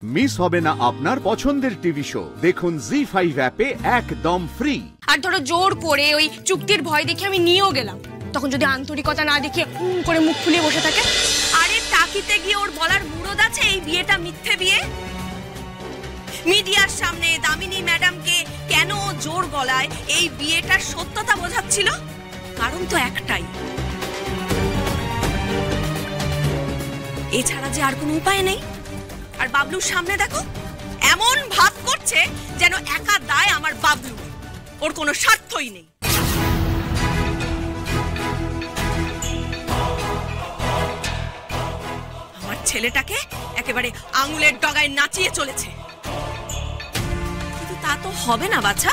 Miss হবে না আপনার পছন্দের টিভি শো। দেখুন জি5 অ্যাপে একদম ফ্রি। আর ধরো জোর করে ওই চুক্তির ভয় দেখে আমি নিয়েও গেলাম, তখন যদি আন্তরিকতা না দেখিয়ে করে মুখ ফুলিয়ে বসে থাকে। আরে তাকিতে গিয়ে ওর বলার মুরদ আছে এই বিয়েটা মিথ্যে বিয়ে? মিডিয়ার সামনে দামিনী ম্যাডামকে কেন জোর গলায় এই বিয়েটার সত্যতা বোঝাচ্ছিল? কারণ তো একটাই, এছাড়া যে আর কোনো উপায় নেই। আর বাবলুর সামনে দেখো এমন ভাব করছে যেন একা দায় আমার বাবলু, ওর কোনো স্বার্থই নেই। আমার ছেলেটাকে একেবারে আঙুলের ডগায় নাচিয়ে চলেছে। কিন্তু তা তো হবে না বাছা,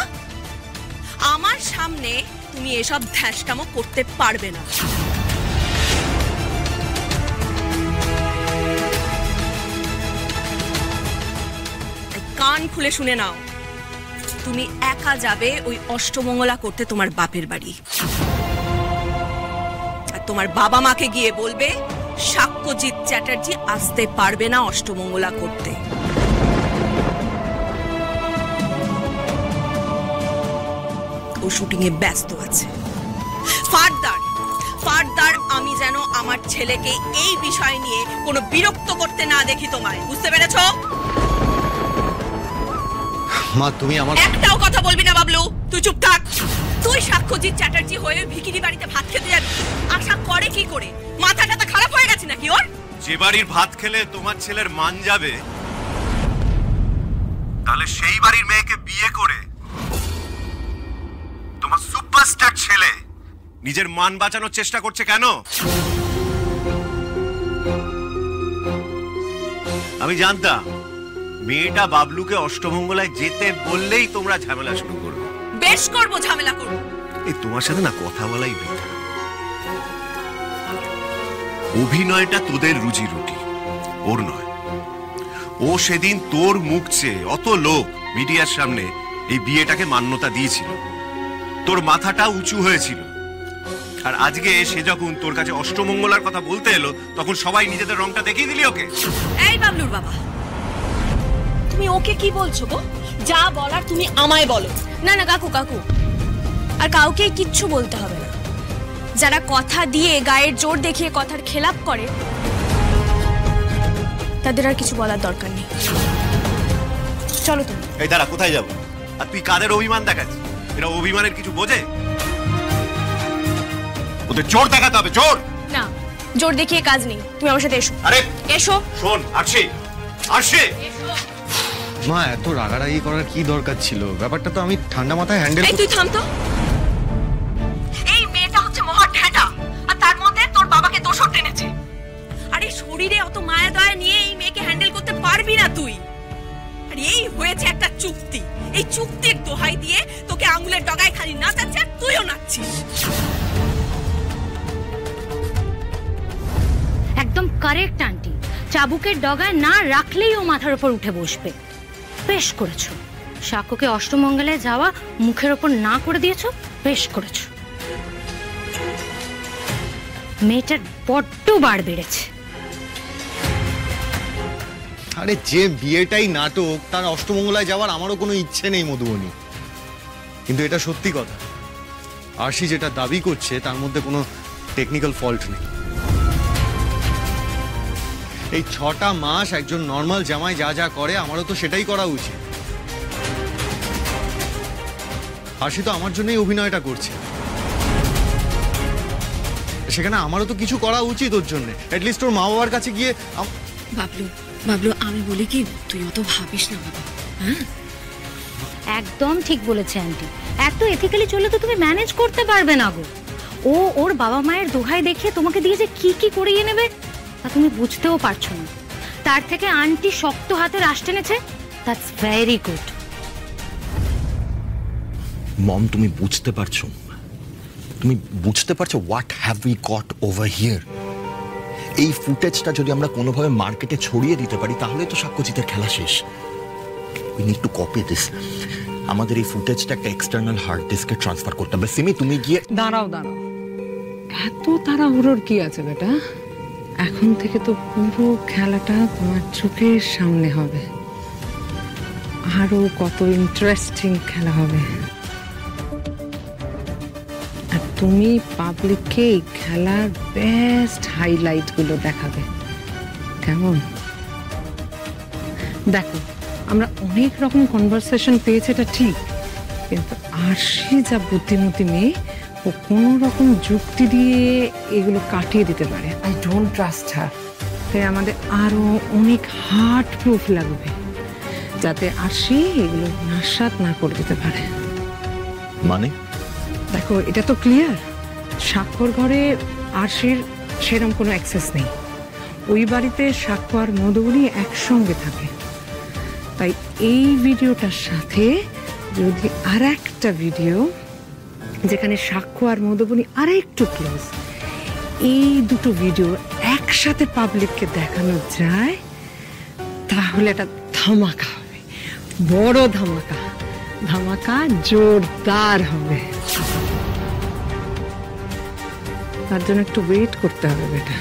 আমার সামনে তুমি এসব ধ্যাসকামো করতে পারবে না। কান খুলে শুনে নাও, তুমি একা যাবে ওই অষ্টমঙ্গলা করতে তোমার বাপের বাড়ি। আর তোমার বাবা মাকে গিয়ে বলবে সাক্ষ্যজিৎ চ্যাটার্জি আসতে পারবে না অষ্টমঙ্গলা করতে। ও শুটিং এ ব্যস্ত আছে। ফারদার আমি যেন আমার ছেলেকে এই বিষয় নিয়ে কোনো বিরক্ত করতে না দেখি তোমায়, বুঝতে পেরেছো? মা তুমি আমার একটাও কথা বলবি না বাবলু, তুই চুপ থাক। তুই সাক্ষ্যজিৎ চ্যাটার্জি হয়ে ভিখিরি বাড়িতে ভাত খেতে যাবি, আশা করে কি করে? মাথাটা খারাপ হয়ে গেছে নাকি ওর? যে বাড়ির ভাত খেলে তোমার ছেলের মান যাবে, তাহলে সেই বাড়ির মেয়েকে বিয়ে করে তোমার সুপারস্টার ছেলে নিজের মান বাঁচানোর চেষ্টা করছে কেন? আমি জানতাম মেয়েটা বাবলুকে অষ্টমঙ্গলায় যেতে বললেই তোমরা ঝামেলা শুরু করবে। বেশ করবো, ঝামেলা করবো। এই তোমার সাথে না কথা বলাই বেটার। অভিনয়টা তোদের রুজি রুটি, ওর নয়। ও সেদিন তোর মুখ চেয়ে অত লোক মিডিয়ার সামনে এই বিয়েটাকে মান্যতা দিয়েছিল, তোর মাথাটা উঁচু হয়েছিল। আর আজকে সে যখন তোর কাছে অষ্টমঙ্গলার কথা বলতে এলো, তখন সবাই নিজেদের রংটা দেখিয়ে দিলি ওকে। এই বাবলুর বাবা, তুমি ওকে কি বলছো গো? যা বলার তুমি আমায় বলো। না না কাকু, আর কাউকে কিচ্ছু বলতে হবে না। যারা কথা দিয়ে গায়ের জোর দেখিয়ে কথার খেলাপ করে, তাদের আর কিছু বলার দরকার নেই। চলো তুমি। এই দাঁড়া, কোথায় যাবো? আর তুই কাদের অভিমান দেখাচ্ছিস? এরা অভিমানের কিছু বোঝে? ওদের জোর দেখাতে হবে, জোর। না, জোর দেখিয়ে কাজ নেই। তুমি আমার সাথে এসো। আরে এসো। শোন, আসে। মা এত রাগারাগি করার কি দরকার ছিল? ব্যাপারটা তো আমি ঠান্ডা মাথায় হ্যান্ডেল। এই তুই থাম তো। এই মেয়েটা হচ্ছে মহা ঢ্যাঁটা, আর তার মধ্যে তোর বাবাকে দোষর টেনেছে। আরে শরীরে অত মায়া দয়া নিয়ে এই মেয়েকে হ্যান্ডেল করতে পারবি না তুই। আর এই হয়েছে একটা চুক্তি, এই চুক্তির দোহাই দিয়ে তোকে আঙুলের ডগায় খালি নাচাচ্ছে আর তুইও নাচছিস। একদম কারেক্ট আন্টি, চাবুকের ডগায় না রাখলেই ও মাথার উপর উঠে বসবে। বেশ করেছো, সাক্ষ্যকে অষ্টমঙ্গলায় যাওয়া মুখের ওপর না করে দিয়েছো, বেশ করেছো। মেয়েটার বড্ড বার বেড়েছে। আরে যে বিয়েটাই নাটক, তার অষ্টমঙ্গলায় যাওয়ার আমারও কোনো ইচ্ছে নেই মধুবনী। কিন্তু এটা সত্যি কথা, আরশি যেটা দাবি করছে তার মধ্যে কোনো টেকনিক্যাল ফল্ট নেই। এই 6টা মাস একজন নর্মাল জামাই যা যা করে, আমারও তো সেটাই করা উচিত। আরশি তো আমার জন্যই অভিনয়টা করছে, সেখানে আমারও তো কিছু করা উচিত ওর জন্য। অ্যাটলিস্ট ওর মা বাবার কাছে গিয়ে। বাবলু আমি বলি কি, তুই অত ভাবিস না বাবা। হ্যাঁ একদম ঠিক বলেছে আন্টি। এত এথিক্যালি চললে তো তুমি ম্যানেজ করতে পারবে না গো। ও ওর বাবা মায়ের দোহাই দেখিয়ে তোমাকে দিয়ে যে কি করিয়ে নেবে তা তুমি বুঝতেও পারছো না। তার থেকে আন্টি শক্ত হাতে রাশ টেনেছে, দ্যাটস ভেরি গুড। মম, তুমি বুঝতে পারছো? What have we got over here? এই ফুটেজটা যদি আমরা কোনোভাবে মার্কেটে ছড়িয়ে দিতে পারি, তাহলে তো সাক্ষ্যজিতের খেলা শেষ। We need to copy this. আমাদের এই ফুটেজটা একটা এক্সটার্নাল হার্ড ডিস্কে ট্রান্সফার করতে হবে। সিমি, তুমি গিয়ে। দাঁড়াও, এত তাড়াহুড়োর কি আছে বেটা? এখন থেকে তো পুরো খেলাটা তোমার চোখের সামনে হবে, আরো কত ইন্টারেস্টিং খেলা হবে। আর তুমি পাবলিককে এই খেলার বেস্ট হাইলাইট গুলো দেখাবে, কেমন? দেখো, আমরা অনেক রকম কনভারসেশন পেয়েছি, এটা ঠিক, কিন্তু আরশি যা বুদ্ধিমতী মেয়ে, ও কোনো রকম যুক্তি দিয়ে এগুলো কাটিয়ে দিতে পারে। আই ডোন্ট ট্রাস্ট হার। তাই আমাদের আরো অনেক হার্ড প্রুফ লাগবে, যাতে আরশি এগুলো নাশাত না করে দিতে পারে। মানে দেখো, এটা তো ক্লিয়ার, স্বাক্ষর ঘরে আরশির সেরকম কোনো অ্যাক্সেস নেই। ওই বাড়িতে সাক্ষ্য আর মধুবনী একসঙ্গে থাকে। তাই এই ভিডিওটার সাথে যদি আর একটা ভিডিও যেখানে সাক্ষ্য আর মধুবনী আরেকটু ক্লোজ, এই দুটো ভিডিও একসাথে পাবলিককে দেখানো যায়, তাহলে এটা ধামাকা হবে, বড় ধামাকা। ধামাকা জোরদার হবে। তার জন্য একটু ওয়েট করতে হবে বেটা।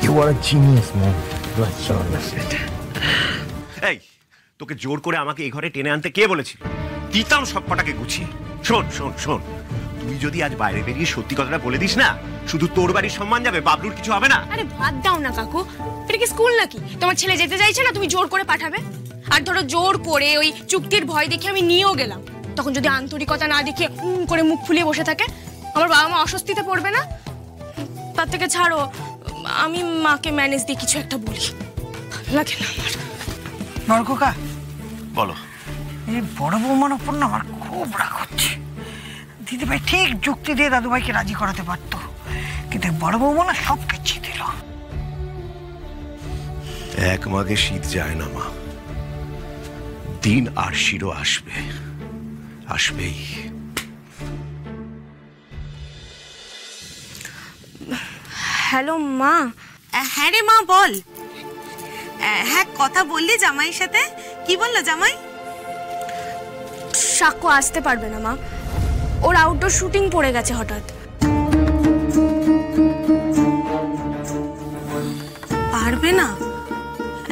ইউ আর আ জিনিয়াস মম। বেটা, এই, তোকে জোর করে আমাকে এই ঘরে টেনে আনতে কে বলেছিল? দিতাম সব কটাকে গুছিয়ে। শোন শোন শোন, তুই যদি আজ বাইরে বেরিয়ে সত্যি কথাটা বলে দিস না, শুধু তোর বাড়ির সম্মান যাবে, বাবলুর কিছু হবে না। আরে বাদ দাও না কাকু, এটা কি স্কুল নাকি? তোমার ছেলে যেতে চাইছে না, তুমি জোর করে পাঠাবে? আর ধরো জোর করে ওই চুক্তির ভয় দেখে আমি নিয়েও গেলাম, তখন যদি আন্তরিকতা না দেখে করে মুখ ফুলিয়ে বসে থাকে, আমার বাবা মা অস্বস্তিতে পড়বে না? তার থেকে ছাড়ো, আমি মাকে ম্যানেজ দিয়ে কিছু একটা বলি, লাগে না আমার। নরকোকা, বলো। এই বড় বৌমার ওপর না আমার খুব রাগ হচ্ছে। দিদিভাই ঠিক যুক্তি দিয়ে দাদুভাইকে রাজি করাতে পারতো, কিন্তু বড় বৌমা না সব কেচে দিল। এক মাঘে শীত যায় না মা, দিন আরশিরও আসবে, আসবেই। হ্যালো মা। হ্যাঁ রে মা, বল। হ্যাঁ, কথা বললি জামাইয়ের সাথে? কি বললো জামাই? সাক্ষ্য আসতে পারবে না মা, ওর আউটডোর শুটিং পড়ে গেছে হঠাৎ। পারবে না?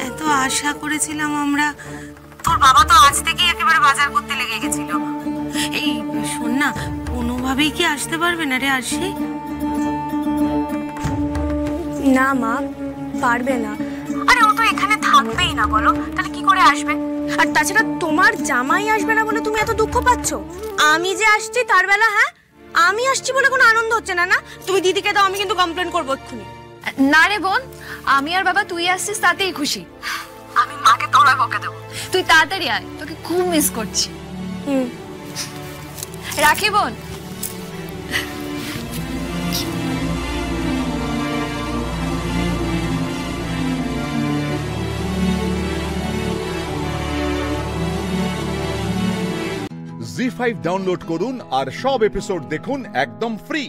এত আশা করেছিলাম আমরা। তোর বাবা তো আজ থেকেই একেবারে বাজার করতে লেগে গেছিল। এই শোন না, কোনোভাবেই কি আসতে পারবে না রে আরশি? না মা, পারবে না। আরে ও তো এখানে থাকবেই না, বলো তাহলে কি করে আসবে? আর তাছাড়া তোমার জামাই আসবে না বলে তুমি এত দুঃখ পাচ্ছ? আমি যে আসছি তার বেলা, হ্যাঁ আমি আসছি বলে কোনো আনন্দ হচ্ছে না? না তুমি দিদিকে দাও, আমি কিন্তু কমপ্লেন করবো এক্ষুনি। না রে বোন, আমি আর বাবা তুই আসছিস তাতেই খুশি। আমি মাকে তোলায় বকে দেবো। তুই তাড়াতাড়ি আয়, তোকে খুব মিস করছি। রাখি বোন। জি5 ডাউনলোড করুন আর সব এপিসোড দেখুন একদম ফ্রি।